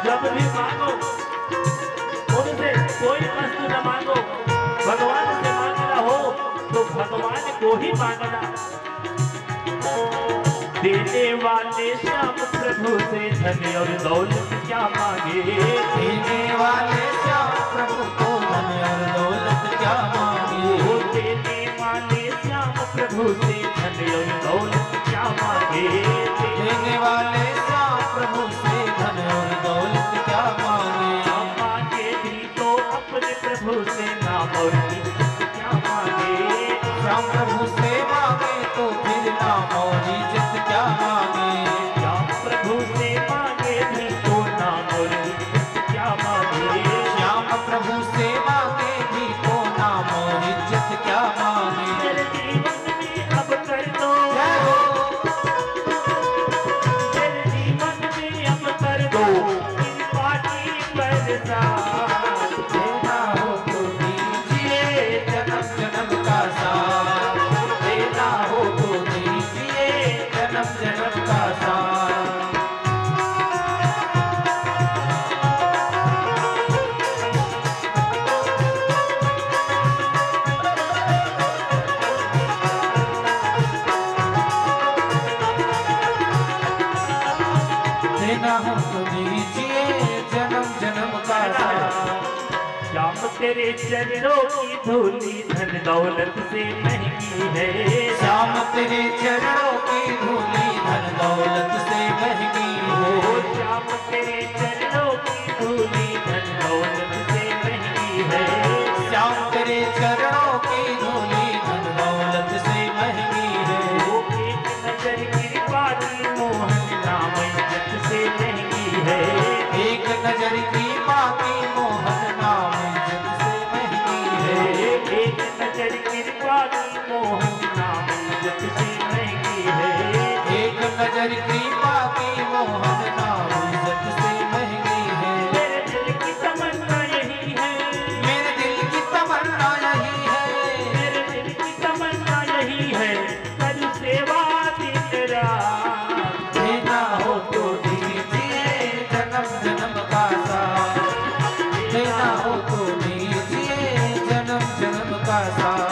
जब भी मांगो उनसे कोई वस्तु न मांगो, भगवान से मांगना हो तो भगवान को ही मांगना। देने वाले श्याम प्रभु से धन और दौलत क्या मांगे, देने वाले श्याम प्रभु को धन और दौलत क्या मांगे। वो देने वाले श्याम प्रभु से धन और दौलत क्या मांगे, देने वाले श्याम प्रभु से धन और दौलत क्या मांगे। मांगे भी तो अपने प्रभु से नाम और इज्जत क्या मांगे, श्याम प्रभु से मांगे तो फिर नाम और इज्जत क्या मांगे। श्याम प्रभु से मांगे भी तो नाम और इज्जत क्या मांगे, श्याम प्रभु से मांगे भी तो नाम और इज्जत क्या मांगे। मेरे जीवन में अब कर दो, जय हो मेरे जीवन में अब कर दो कृपा की बरसात। देना हो तो दीजिए जन्म जन्म का साथ, देना हो तो दीजिए जन्म जन्म का साथ। देना हो तो दीजिए जन्म जन्म का साथ। श्याम तेरे चरणों की धूली धन दौलत से महंगी है, श्याम तेरे चरणों की धूली धन दौलत से महंगी ओ है। श्याम तेरे चरणों की धूली धन दौलत से महंगी है, श्याम तेरे चरणों की धूली धन दौलत से महंगी है। वो एक नजर कृपा की मोहन नाम इज्जत से महंगी है, एक नजर की बाकी मोहन नाम इज्जत से महंगी है। एक नजर कृपा की मोहन नाम इज्जत से महंगी है, एक नजर की बाकी मोहन नाम इज्जत से महंगी है। मेरे दिल की तमन्ना यही है, मेरे दिल की तमन्ना यही है। मेरे दिल की तमन्ना यही है, कर सेवा दिन रात। देना हो तो दीजिए जन्म जन्म का साथ, देना हो तो दीजिए जन्म जन्म का साथ।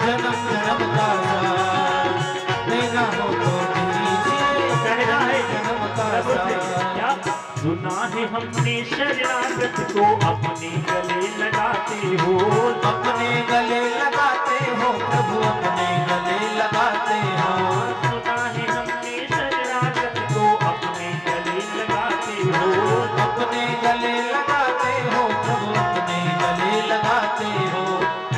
जन्म जन्म का साथ, देना हो तो दीजिए कहना है जन्म का साथ। क्या सुना है हमने शरणागत को अपने गले लगाते हो, अपने गले लगाते हो प्रभु, अपने गले लगाते हो। सुना है हमने शरणागत को अपने गले लगाते हो, अपने गले लगाते हो प्रभु, अपने गले लगाते हो।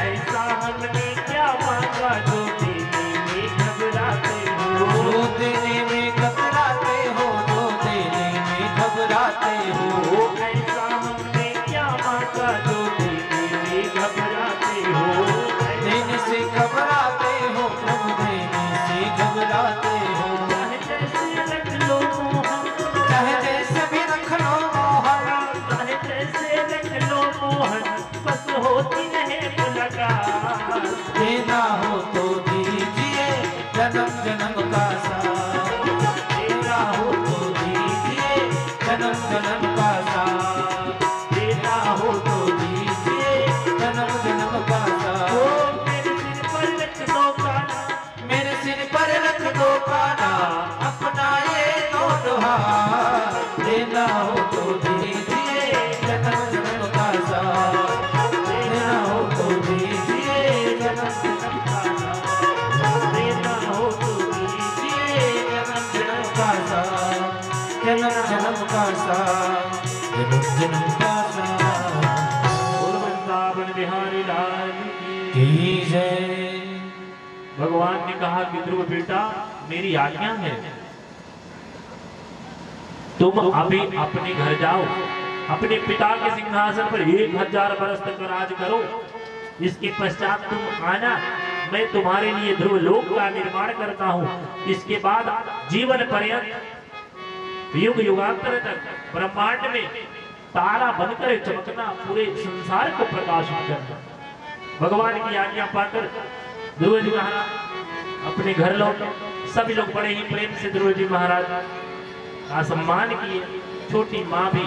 ऐसा हमने क्या मांगा जो देने में घबराते हो, जो देने में घबराते हो, जो देने में घबराते हो। ऐसा हमने क्या मांगा जो देने में घबराते हो, देने से घबराते हो प्रभु, देने से घबराते हो। चाहे जैसे रख लो मोहन, चाहे जैसे भी रख लो मोहन, चाहे जैसे रख लो मोहन, बस होती रहे मुलाकात। देना हो तो दीजिए जन्म जन्म का साथ, देना हो तो दीजिए जन्म जन्म का साथ, देना हो तो दीजिए जन्म जन्म का ओ साथ। मेरे सिर पर रख दो काना, मेरे सिर पर रख दो काना अपना ये दोनों हाथ, देना हो तो दीजिए जन्म जन्म का साथ, देना हो तो दीजिए जन्म जन्म का साथ, देना हो तो दीजिए जन्म जन्म का साथ, जन्म जन्म का साथ, जन्म जन्म का साथ। बोल वृंदावन बिहारी लाल की। की जय। भगवान ने कहा कि ध्रुव बेटा मेरी आज्ञा है, तुम अभी अपने घर जाओ, अपने पिता के सिंहासन पर 1000 वर्ष तक राज करो। इसके पश्चात तुम आना, मैं तुम्हारे लिए ध्रुव लोक का निर्माण करता हूँ। इसके बाद जीवन पर्यंत युग युगांतर तक ब्रह्मांड में तारा बनकर चमकना, पूरे संसार को प्रकाशित करना। भगवान की आज्ञा पाकर ध्रुव जी महाराज अपने घर लौटे। सभी लोग बड़े ही प्रेम से ध्रुव जी महाराज का सम्मान किए। छोटी माँ भी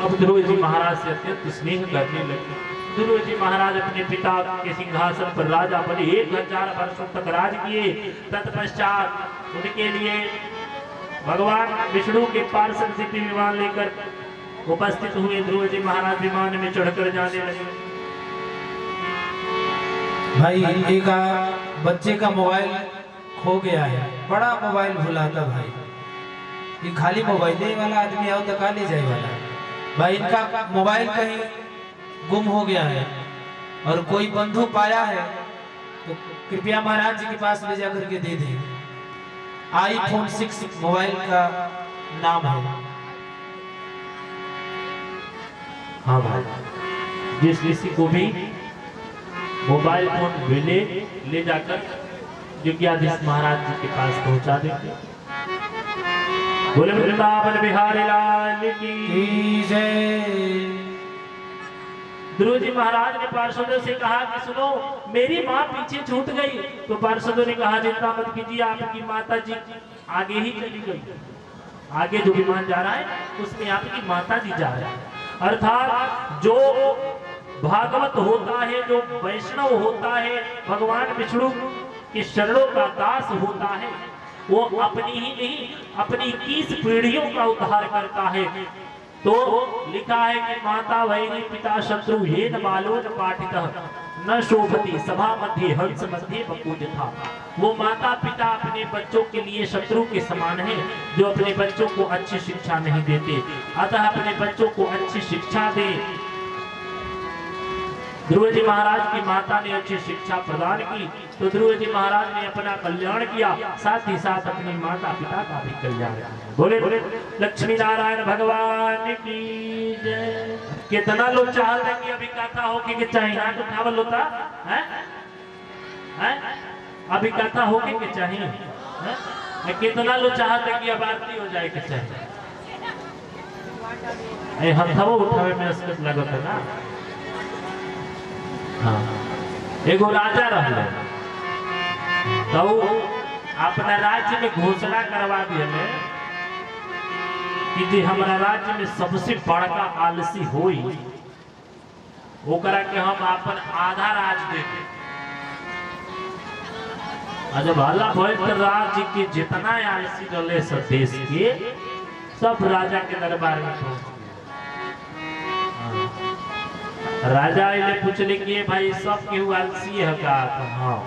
अब ध्रुव जी महाराज से अत्यंत स्नेह करने लगे। ध्रुव जी महाराज अपने पिता के सिंहासन पर राजा बने, 1000 वर्षों तक राज किए। तत्पश्चात उनके लिए भगवान विष्णु के पार्षद दिव्य विमान लेकर उपस्थित हुए। ध्रुव जी महाराज विमान में चढ़कर जाने लगे। भाई एक बच्चे का मोबाइल खो गया है, बड़ा मोबाइल भुला था भाई। ये खाली मोबाइल वाला आदमी आओ तो कहाँ ले जाए वाला भाई। इनका मोबाइल कहीं गुम हो गया है और कोई बंधु पाया है तो कृपया महाराज जी के पास ले जाकर के दे दें। iPhone 6 मोबाइल का नाम है। हाँ भाई, जिस किसी को भी मोबाइल फोन मिले ले जाकर योग्याधीश महाराज जी के पास पहुंचा देंगे। बोले वृंदावन बिहारी लाल की जय। ध्रुव जी महाराज ने पार्षदों से कहा कि सुनो, मेरी माँ पीछे छूट गई। तो पार्षदों ने कहा चिंता मत कीजिए, आपकी माता जी आगे ही चली गई। आगे जो विमान जा रहा है उसमें आपकी माता जी जा रहे हैं। अर्थात जो भागवत होता है, जो वैष्णव होता है, भगवान विष्णु के शरणों का दास होता है, वो अपनी ही नहीं अपनी 21 पीढ़ियों का उद्धार करता है। तो लिखा है कि माता वैरी पिता शत्रु ये न बालो न पाठितः न शोभती सभा मध्य हंस मध्य बकूज था। वो माता पिता अपने बच्चों के लिए शत्रु के समान है, जो अपने बच्चों को अच्छी शिक्षा नहीं देते। अतः अपने बच्चों को अच्छी शिक्षा दे। ध्रुव जी महाराज की माता ने अच्छी शिक्षा प्रदान की, तो ध्रुव जी महाराज ने अपना कल्याण किया, साथ ही साथ अपनी माता पिता का भी कल्याण किया। बोले बोले लक्ष्मी नारायण भगवान की जय। कितना लोग चाहते हैं कि अभी कथा हो कि चाहिए तो उठावल होता है, अभी कथा हो कि चाहिए। कितना लोग चाहते हैं कि अब आरती हो जाए कि चाहिए। हथवो उठावे में असकत लगत है ना। हाँ, एगो राजा रहले तो अपना राज्य में घोषणा करवा दिए कि जे हमारा राज्य में सबसे बड़का आलसी होई ओकरा के हम अपन आधा राज देंगे। जब हल्ला भइल तो राज्य के जितना आलसी रहले सब देश के सब राजा के दरबार में पहुंच गए। राजा ने पूछले कि भाई सब केहू आलसी है का? हाँ।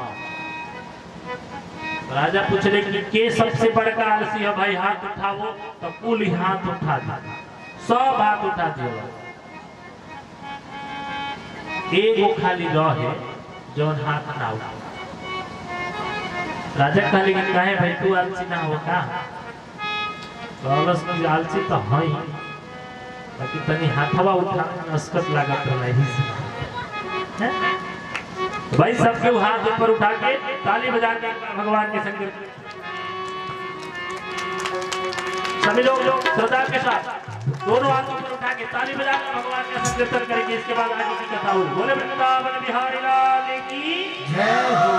राजा पूछले कि के सबसे बड़का आलसी है भाई, हाथ उठाओ। तो कुल हाथ उठा दिया, सब हाथ उठा दिया। एगो खाली रहे जौन हाथ ना उठा। राजा खाली कहे भाई तू आलसी ना हो का? तो आलसी तो है बाकी तनी हाथवा उठा अस्कत लागत नहीं से। भाई सबके हाथ ऊपर उठा के ताली बजा के भगवान के संग सभी लोग श्रद्धा के साथ दोनों हाथ ऊपर उठा के ताली बजा के भगवान का संकीर्तन करेंगे। इसके बाद आगे की कथा होगी। बोले वृंदावन बिहारी लाल की जय हो।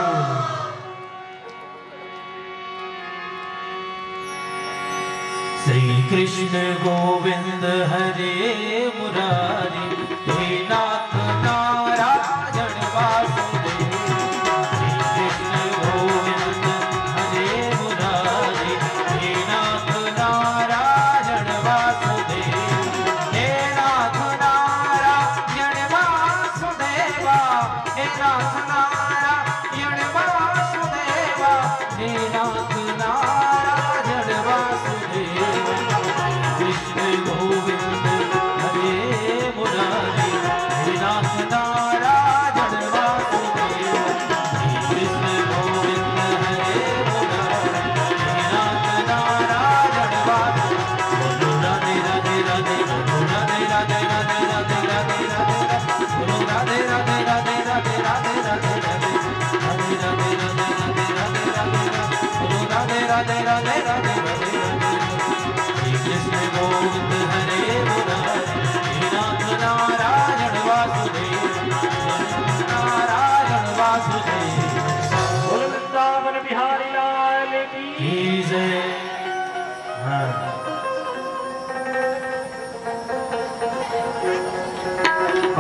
श्री कृष्ण गोविंद हरे मुरारी, हे नाथ नारायण वासुदेव। श्री कृष्ण गोविंद हरे मुरारी, हे नाथ नारायण वासुदेव। हे नाथ नारायण वासुदेवा, हे नाथ नारायण वासुदेवा, हे नाथ नारायण वासुदेव। कृष्ण गोविंद हरे मुरारी।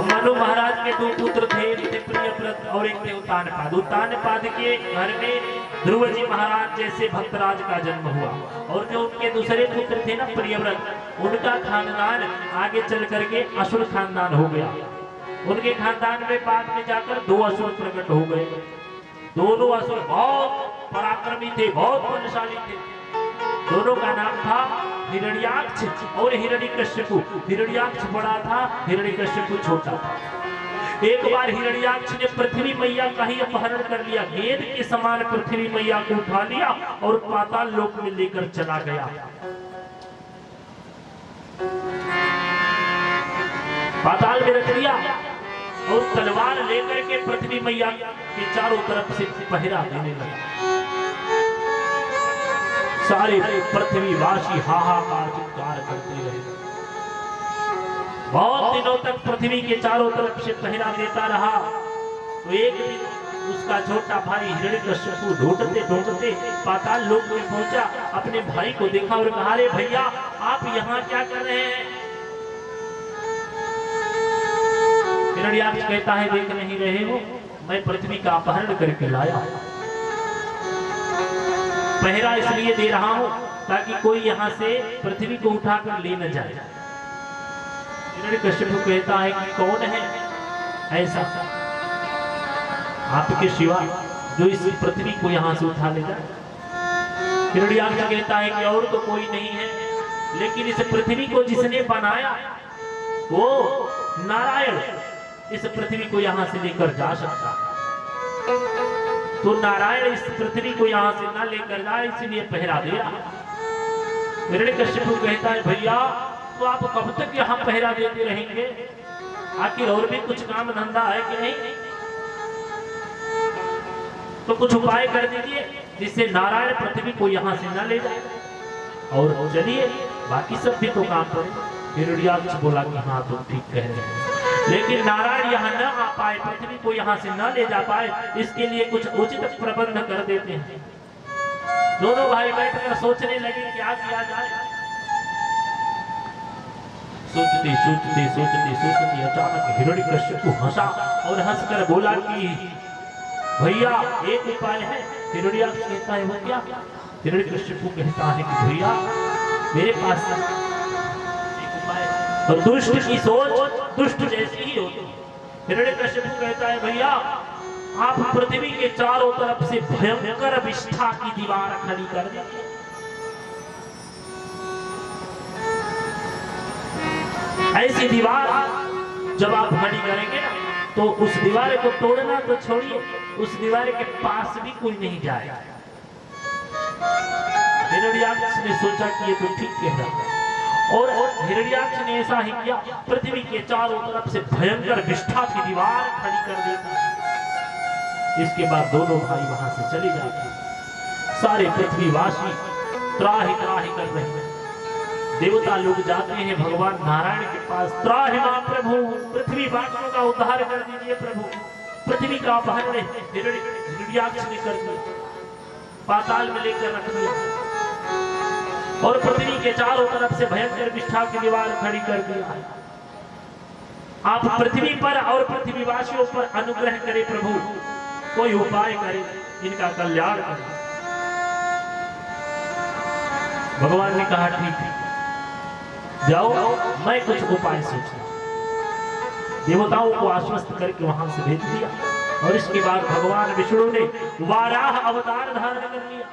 मनु महाराज के दो पुत्र थे, एक थे प्रियव्रत और एक थे उत्तानपाद। उत्तानपाद के घर में ध्रुव जी महाराज जैसे भक्तराज का जन्म हुआ, और जो उनके दूसरे पुत्र थे ना प्रियव्रत, उनका खानदान आगे चल करके असुर खानदान हो गया। उनके खानदान में बाद में जाकर दो असुर प्रकट हो गए। दोनों असुर बहुत पराक्रमी थे, बहुत बलशाली थे। दोनों का नाम था हिरण्याक्ष और हिरण्यकश्यपु। हिरण्याक्ष बड़ा था, हिरण्यकश्यपु छोटा था। एक बार हिरण्याक्ष ने पृथ्वी मैया का ही अपहरण कर लिया, गेंद के समान पृथ्वी मैया को उठा लिया और पाताल लोक में लेकर चला गया। पाताल में रख दिया और तलवार लेकर के पृथ्वी मैया के चारों तरफ से पहरा देने लगा। सारे पृथ्वीवासी हाहाकार चित्कार करते रहे। बहुत दिनों तक पृथ्वी के चारों तरफ से पहरा देता रहा। तो एक दिन उसका छोटा भाई हिरण्यकश्यपु ढूंढते ढूंढते पाताल लोक में पहुंचा। अपने भाई को देखा और कहा, अरे भैया आप यहाँ क्या कर रहे हैं? हिरण्याक्ष कहता है, देख नहीं रहे हो, मैं पृथ्वी का अपहरण करके लाया। पहरा इसलिए दे रहा हूं ताकि कोई यहाँ से पृथ्वी को उठाकर ले न जाए। हिरण्यकश्यपु कहता है कि कौन है ऐसा आपके सिवा जो इस पृथ्वी को यहाँ से उठा ले जाए? हिरण्याक्ष कहता है कि और तो कोई नहीं है, लेकिन इस पृथ्वी को जिसने बनाया वो नारायण इस पृथ्वी को यहाँ से लेकर जा सकता है। तो नारायण इस पृथ्वी को यहाँ से ना लेकर जाए, इसलिए पहरा दे रहा। हिरण्यकश्यपु कहता है, भैया तो आप कब तक यहाँ पहरा देते रहेंगे? आखिर और भी कुछ काम धंधा है कि नहीं? तो कुछ उपाय कर दीजिए जिससे नारायण पृथ्वी को यहाँ से न ले जाए, और चलिए बाकी सब भी तो काम करें। हिरण्याक्ष बोला कि हाँ तुम ठीक कह रहे हैं, लेकिन नारायण यहाँ न आ पाए, पृथ्वी को यहाँ से न ले जा पाए, इसके लिए कुछ उचित प्रबंध कर देते हैं। दोनों भाई बैठकर सोचने लगे क्या किया जाए। सोचते सोचते सोचते सोचते अचानक हिरण्यकश्यपु हंसा और हंसकर बोला कि भैया एक उपाय है। हिरण्याक्ष कहता है, वो क्या? हिरण्यकश्यपु कहता है कि भैया मेरे पास एक उपाय है, और दुष्ट की सोच दुष्ट जैसी ही होती है। हिरण्यकश्यपु कहता है, भैया आप पृथ्वी के चारों तरफ से भयंकर विष्ठा की दीवार खड़ी कर दीजिए। ऐसी दीवार जब आप खड़ी करेंगे तो उस दीवार को तोड़ना तो छोड़िए, उस दीवार के पास भी कोई नहीं जाएगा। हिरण्याक्ष ने सोचा कि ये तो ठीक कह रहा है, और हिरण्याक्ष ने ऐसा ही किया। पृथ्वी के चारों तरफ से भयंकर विष्ठा की दीवार खड़ी कर देता। इसके बाद दोनों भाई वहां से चले जाते। सारे पृथ्वीवासी त्राहि त्राहि कर रहे हैं। देवता लोग जाते हैं भगवान नारायण के पास, त्राहि मां प्रभु, पृथ्वी वासियों का उद्धार कर दीजिए प्रभु। पृथ्वी का अपहरण हिरण्याक्ष ने कर दिया, पाताल में लेकर रख दिया, और पृथ्वी के चारों तरफ से भयंकर विष्ठा की दीवार खड़ी कर दिया। आप पृथ्वी पर और पृथ्वीवासियों पर अनुग्रह करें प्रभु, कोई उपाय करें, इनका कल्याण करें। भगवान ने कहा ठीक है, जाओ मैं कुछ उपाय सोचूं। देवताओं को आश्वस्त करके वहां से भेज दिया, और इसके बाद भगवान विष्णु ने वाराह अवतार धारण कर लिया।